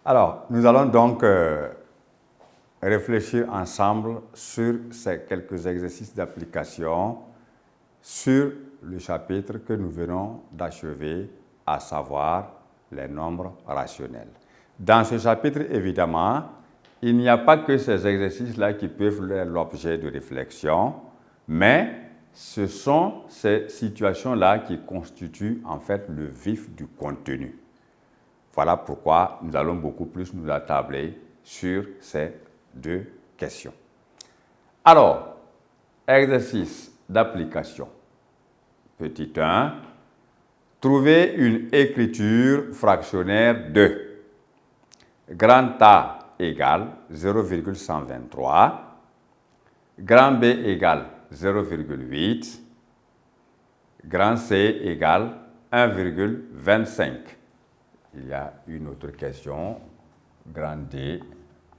Alors, nous allons donc réfléchir ensemble sur ces quelques exercices d'application sur le chapitre que nous venons d'achever, à savoir les nombres rationnels. Dans ce chapitre, évidemment, il n'y a pas que ces exercices-là qui peuvent être l'objet de réflexion, mais ce sont ces situations-là qui constituent en fait le vif du contenu. Voilà pourquoi nous allons beaucoup plus nous attabler sur ces deux questions. Alors, exercice d'application. Petit 1. Trouver une écriture fractionnaire de grand A égale 0,123, grand B égale 0,8, grand C égale 1,25. Il y a une autre question, grand D,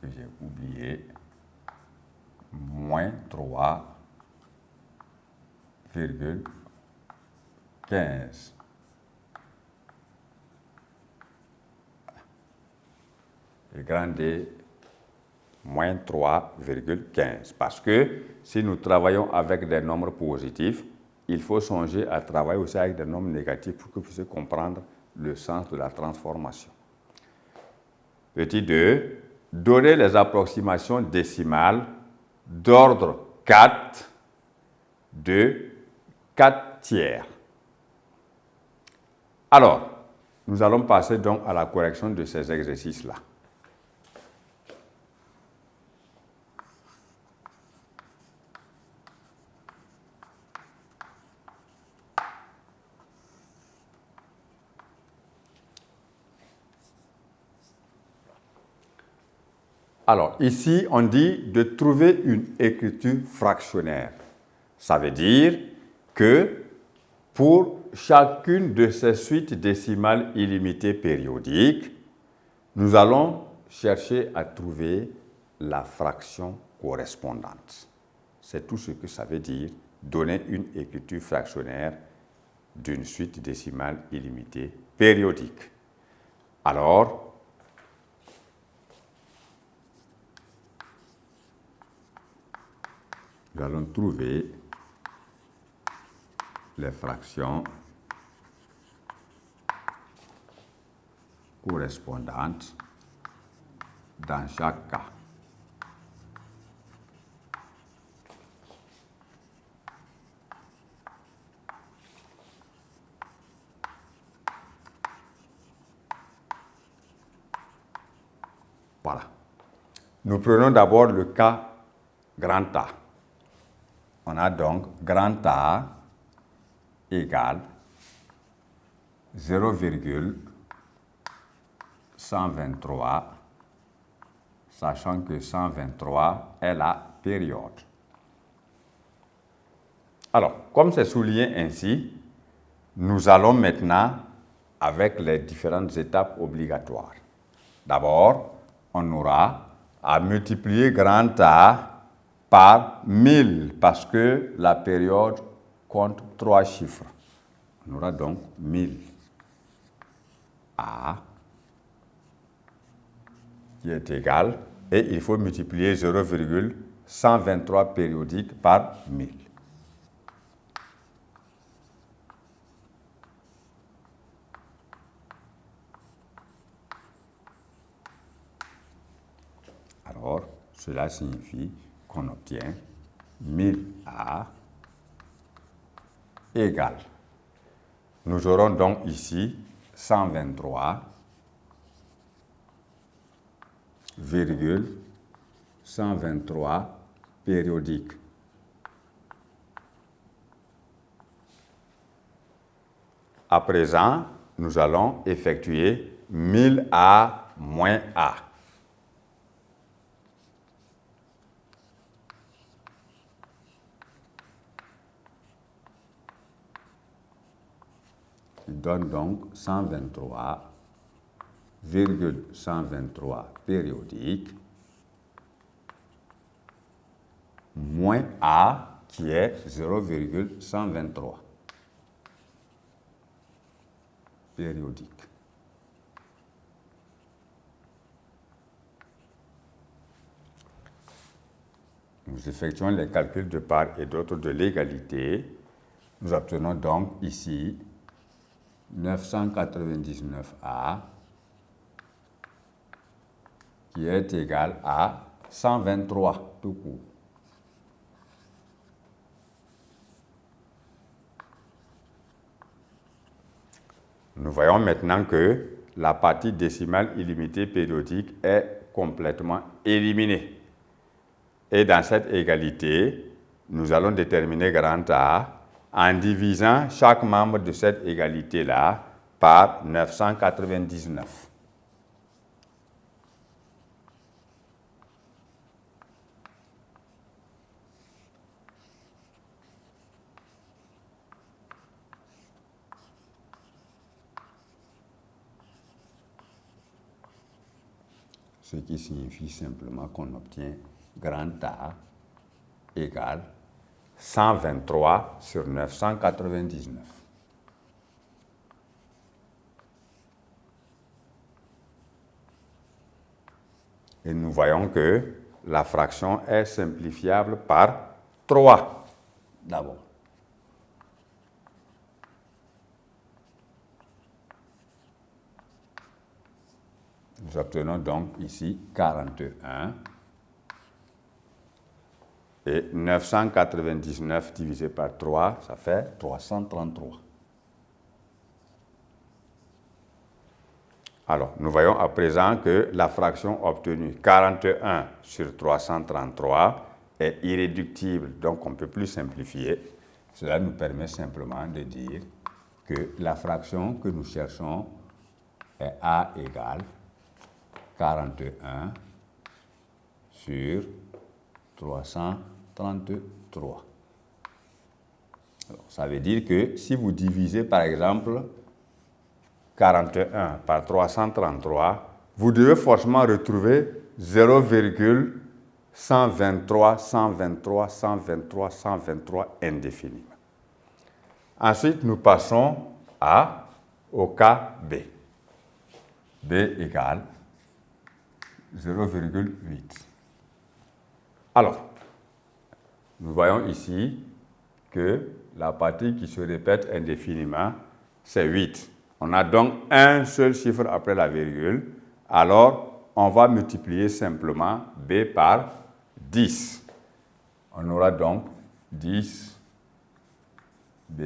que j'ai oublié, moins 3,15. Le grand D, moins 3,15. Parce que si nous travaillons avec des nombres positifs, il faut songer à travailler aussi avec des nombres négatifs pour que vous puissiez comprendre le sens de la transformation. Petit 2. Donner les approximations décimales d'ordre 4 de 4 tiers. Alors, nous allons passer donc à la correction de ces exercices-là. Alors, ici, on dit de trouver une écriture fractionnaire. Ça veut dire que pour chacune de ces suites décimales illimitées périodiques, nous allons chercher à trouver la fraction correspondante. C'est tout ce que ça veut dire, donner une écriture fractionnaire d'une suite décimale illimitée périodique. Alors, nous allons trouver les fractions correspondantes dans chaque cas. Voilà. Nous prenons d'abord le cas grand A. On a donc grand A égale 0,123, sachant que 123 est la période. Alors, comme c'est souligné ainsi, nous allons maintenant avec les différentes étapes obligatoires. D'abord, on aura à multiplier grand A par 1000 parce que la période compte 3 chiffres. On aura donc 1000 A qui est égal, et il faut multiplier 0,123 périodiques par 1000. Alors, cela signifie qu'on obtient 1000A égale. Nous aurons donc ici 123,123 périodiques. À présent, nous allons effectuer 1000A moins A. Qui donne donc 123,123 périodiques moins A qui est 0,123 périodique. Nous effectuons les calculs de part et d'autre de l'égalité. Nous obtenons donc ici 999A qui est égal à 123 tout court. Nous voyons maintenant que la partie décimale illimitée périodique est complètement éliminée. Et dans cette égalité, nous allons déterminer grand A en divisant chaque membre de cette égalité-là par 999. Ce qui signifie simplement qu'on obtient grand A égale 123 sur 999. Et nous voyons que la fraction est simplifiable par 3 d'abord. Nous obtenons donc ici 41 et 999 divisé par 3, ça fait 333. Alors, nous voyons à présent que la fraction obtenue 41 sur 333 est irréductible, donc on ne peut plus simplifier. Cela nous permet simplement de dire que la fraction que nous cherchons est A égale 41 sur 333. Alors, ça veut dire que si vous divisez par exemple 41 par 333, vous devez forcément retrouver 0,123, 123, 123, 123 indéfiniment. Ensuite, nous passons au cas B. B égale 0,8. Alors, nous voyons ici que la partie qui se répète indéfiniment, c'est 8. On a donc un seul chiffre après la virgule. Alors, on va multiplier simplement B par 10. On aura donc 10. B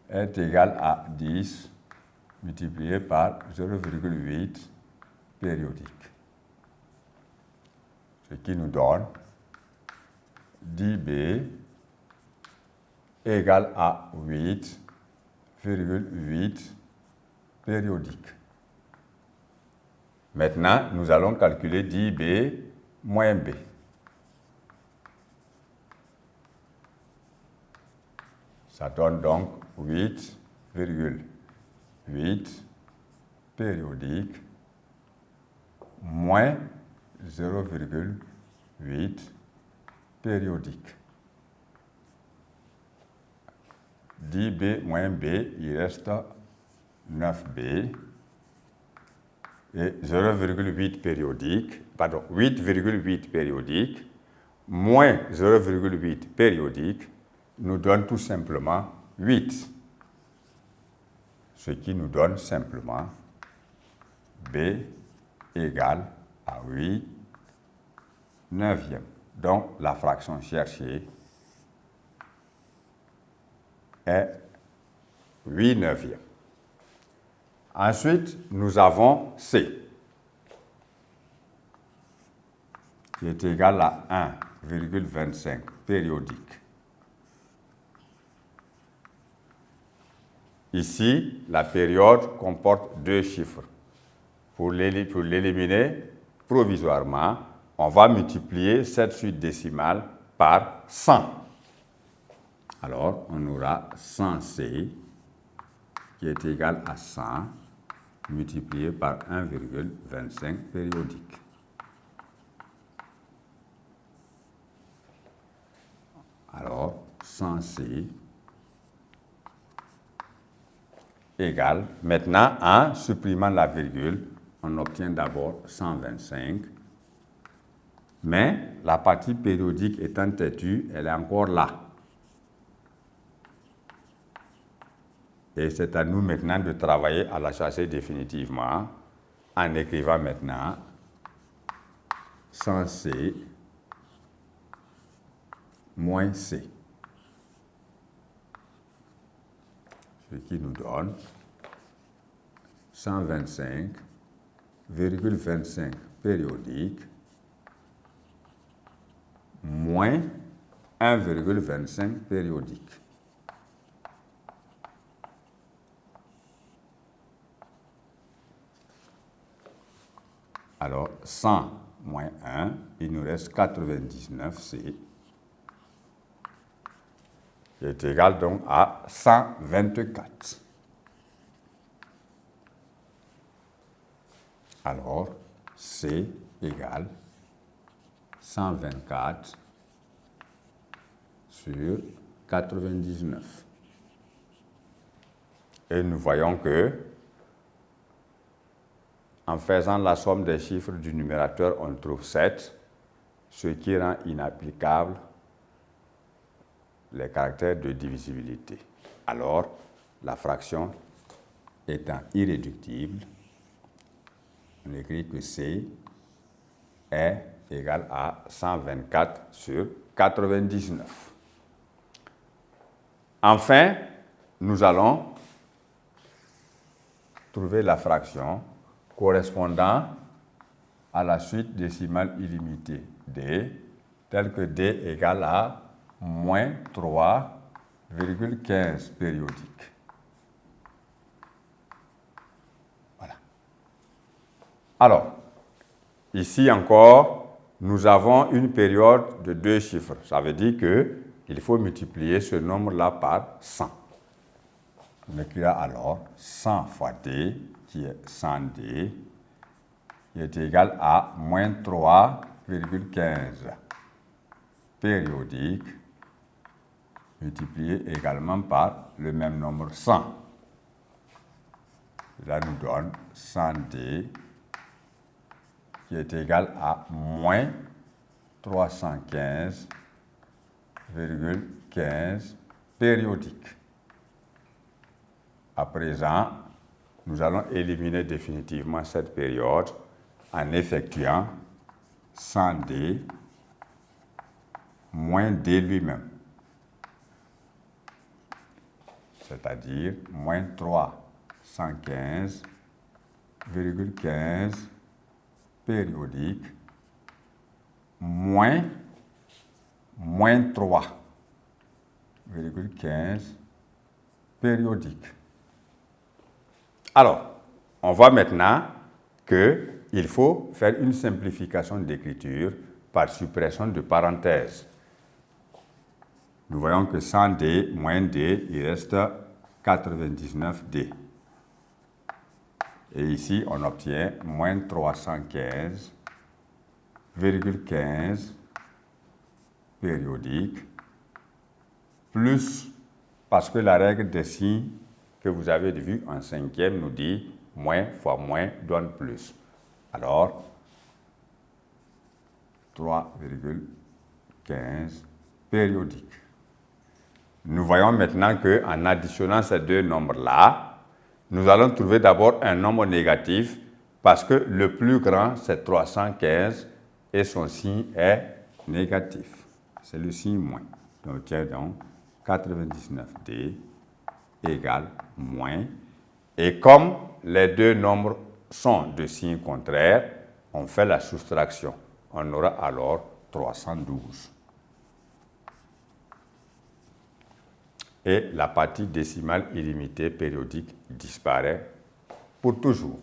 est égal à 10 multiplié par 0,8 périodique. Ce qui nous donne 10B égale à 8,8 périodique. Maintenant, nous allons calculer 10B moins B. Ça donne donc 8,8 périodique moins 0,8 périodique. 10B moins B, il reste 9B et 0,8 périodique, pardon, 8,8 périodique moins 0,8 périodique nous donne tout simplement 8. Ce qui nous donne simplement B égale à 8 neuvième. Donc, la fraction cherchée est 8 neuvième. Ensuite, nous avons C, qui est égal à 1,25 périodique. Ici, la période comporte deux chiffres. Pour l'éliminer provisoirement, on va multiplier cette suite décimale par 100. Alors, on aura 100C qui est égal à 100 multiplié par 1,25 périodique. Alors, 100C égale, maintenant, en supprimant la virgule, on obtient d'abord 125 Mais la partie périodique étant têtue, elle est encore là. Et c'est à nous maintenant de travailler à la chasser définitivement en écrivant maintenant 100C moins C. Ce qui nous donne 125,25 périodique moins 1,25 périodique. Alors, 100 moins 1, il nous reste 99C, qui est égal donc à 124. Alors, C égale 124 sur 99. Et nous voyons que, en faisant la somme des chiffres du numérateur, on trouve 7, ce qui rend inapplicable les caractères de divisibilité. Alors, la fraction étant irréductible, on écrit que C est égal à 124 sur 99. Enfin, nous allons trouver la fraction correspondant à la suite décimale illimitée D, telle que D égale à moins 3,15 périodique. Voilà. Alors, ici encore, nous avons une période de 2 chiffres. Ça veut dire qu'il faut multiplier ce nombre-là par 100. On écrira alors 100 fois D, qui est 100D, qui est égal à moins 3,15 périodique, multiplié également par le même nombre 100. Cela nous donne 100D, qui est égal à moins 315,15 périodique. À présent, nous allons éliminer définitivement cette période en effectuant 100D moins D lui-même, c'est-à-dire moins 315,15 périodique moins 3,15 périodique. Alors, on voit maintenant qu'il faut faire une simplification d'écriture par suppression de parenthèses. Nous voyons que 100D moins D, il reste 99D. Et ici, on obtient moins 315,15 périodique, plus, parce que la règle des signes que vous avez vue en 5e nous dit moins fois moins donne plus. Alors, 3,15 périodique. Nous voyons maintenant qu'en additionnant ces deux nombres-là, nous allons trouver d'abord un nombre négatif parce que le plus grand, c'est 315 et son signe est négatif. C'est le signe moins. On obtient donc 99D égale moins. Et comme les deux nombres sont de signes contraires, on fait la soustraction. On aura alors 312. Et la partie décimale illimitée périodique disparaît pour toujours.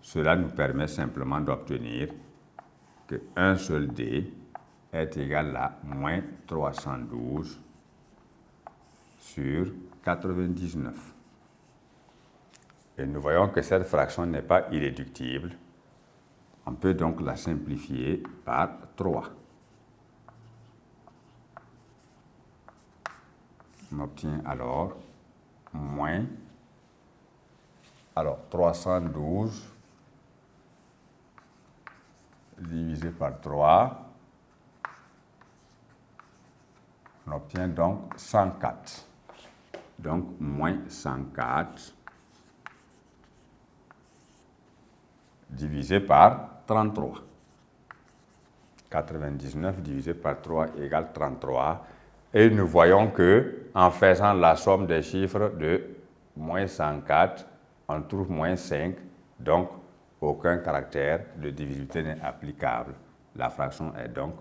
Cela nous permet simplement d'obtenir que 1 seul D est égal à moins 312 sur 99. Et nous voyons que cette fraction n'est pas irréductible. On peut donc la simplifier par 3. On obtient alors moins, 312 divisé par 3, On obtient donc 104. Donc, moins 104 divisé par 33. 99 divisé par 3 égale 33. Et nous voyons que en faisant la somme des chiffres de moins 104, on trouve moins 5. Donc, aucun caractère de divisibilité n'est applicable. La fraction est donc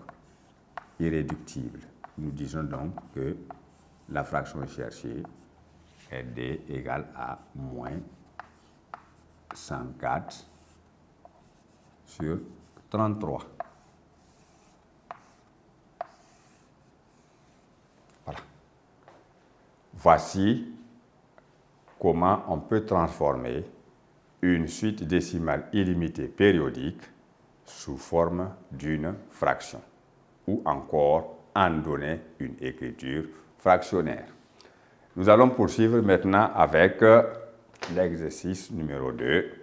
irréductible. Nous disons donc que la fraction cherchée est D égale à moins 104 sur 33. Voilà. Voici comment on peut transformer une suite décimale illimitée périodique sous forme d'une fraction, ou encore en donner une écriture fractionnaire. Nous allons poursuivre maintenant avec l'exercice numéro 2.